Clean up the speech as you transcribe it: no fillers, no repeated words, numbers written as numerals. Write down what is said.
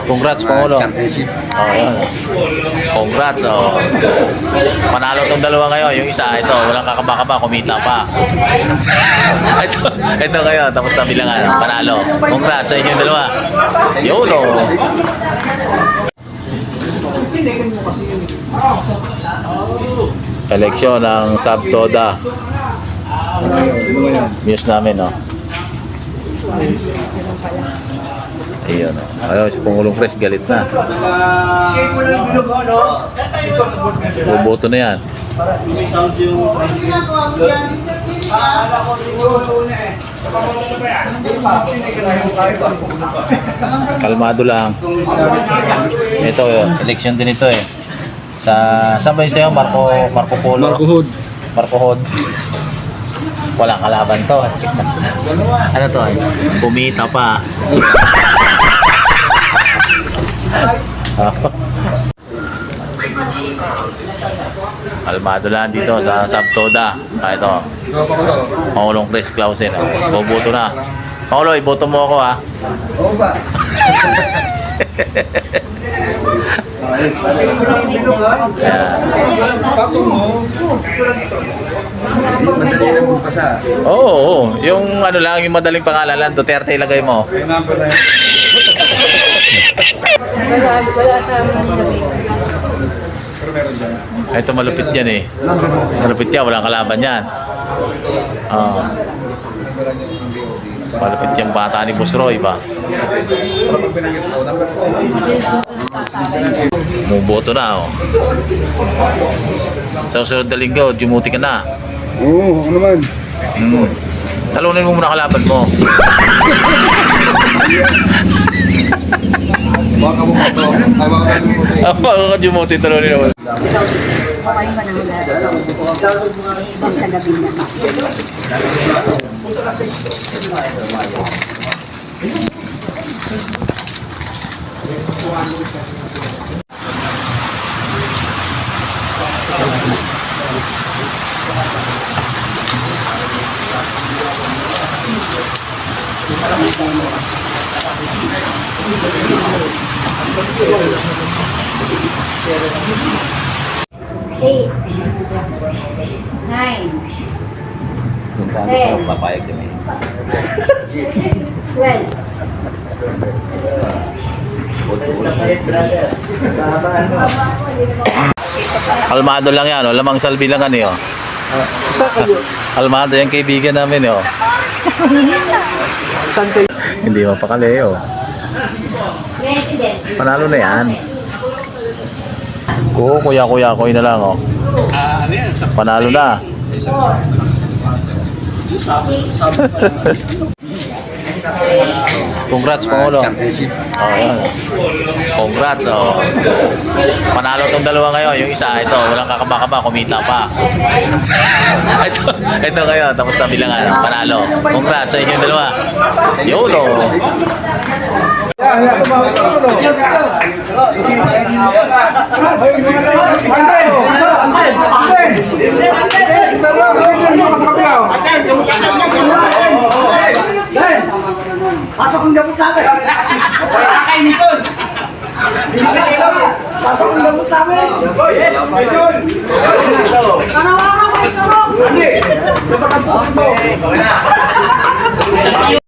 Congrats, Pangulo. Championship. Oh, yun. Congrats, oh. Panalo tong dalawa ngayon. Yung isa, ito, walang kakaba-kaba, kumita pa. ito kayo, tapos na bilangan. Panalo. Congrats sa inyong dalawa. Yun, oh. Eleksyon ng Subtoda. News namin, oh. Ayun, oh. Ayun, si Pangulong Pres galit na. Boboto na yan. Kalmado lang. Ito, election din ito eh. Saan ba yun sa'yo? Marco Polo? Marco Hod. Walang kalaban to. Ano to? Kumita pa. Kalmado lang dito sa Subtoda. Ito. Pangulong Chris Clausen. Boboto na. Pangulo, iboto mo ako ha. Oo ba? Madali lang magpasa. Oo, yung ano lang, yung madaling pangalan lang, Duterte ilagay mo. Ito malupit yan eh. Malupit yan, walang kalaban yan. Malupit yung bata ni Boss Roy ba? Muboto na oh. Sa susunod na linggo, dumuti ka na. Oo, ako naman. Talunin mo muna kalaban mo. Baka mo ito. Ay, baka mo ito. Ako ka dumuti, talunin mo. Okay ba naman lahat? Ibang kagabi na. Eight, 9, Punta na ko, papayag kami. 12. Kalmado lang yan, oh. Lamang salbi lang ano yun. Kalmado yung kaibigan namin oh. Hindi mapakali oh. President. Panalo na yan. Kuya na lang oh. Panalo na. Congrats, Pangulo. Championship. Oh, yan. Congrats, oh. Panalo tong dalawa ngayon. Yung isa, ito, walang kakaba-kaba, kumita pa. ito kayo, tapos na bilangan. Panalo. Congrats sa inyong dalawa. Yun, oh. Pasok ang gamot natin. Kakain nito. Pasok ang gamot namin. Yes, Idol. Kanawakan mo ito. Hindi. Pasok ang gamot.